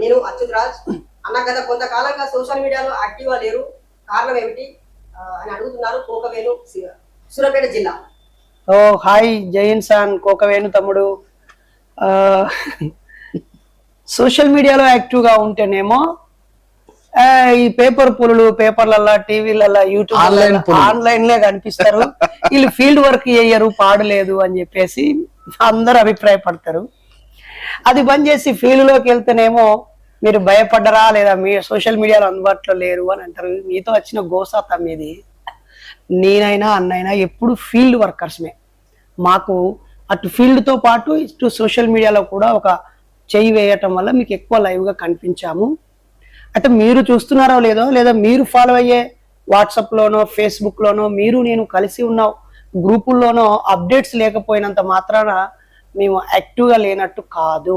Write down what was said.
నేను అచ్యుత్ రాజ్ అన్న గత కొంతకాలంగా సోషల్ మీడియాలో యాక్టివ్గా లేరు, కారణం ఏమిటి అని అడుగుతున్నారు కోకవేణు, సూర్యాపేట జిల్లా. ఓ హాయ్ జై ఇన్సాన్ కోకవేణు తమ్ముడు. సోషల్ మీడియాలో యాక్టివ్గా ఉంటేనేమో ఈ పేపర్ పులులు పేపర్లల్లా టీవీలల్లా యూట్యూబ్ ఆన్లైన్లే కనిపిస్తారు. వీళ్ళు ఫీల్డ్ వర్క్ చేయరు, పాడలేదు అని చెప్పేసి అందరు అభిప్రాయపడతారు. అది బంద్ చేసి ఫీల్డ్లోకి వెళ్తేనేమో మీరు భయపడ్డరా లేదా మీ సోషల్ మీడియాలో అందుబాటులో లేరు అని అంటారు. మీతో వచ్చిన గోసాతం ఇది. నేనైనా అన్నైనా ఎప్పుడు ఫీల్డ్ వర్కర్స్మే. మాకు అటు ఫీల్డ్తో పాటు ఇటు సోషల్ మీడియాలో కూడా ఒక చెయ్యి వేయటం వల్ల మీకు ఎక్కువ లైవ్గా కనిపించాము. అయితే మీరు చూస్తున్నారో లేదో, లేదా మీరు ఫాలో అయ్యే వాట్సాప్లోనో ఫేస్బుక్లోనో మీరు నేను కలిసి ఉన్న గ్రూపుల్లోనో అప్డేట్స్ లేకపోయినంత మాత్రాన మేము యాక్టివ్గా లేనట్టు కాదు.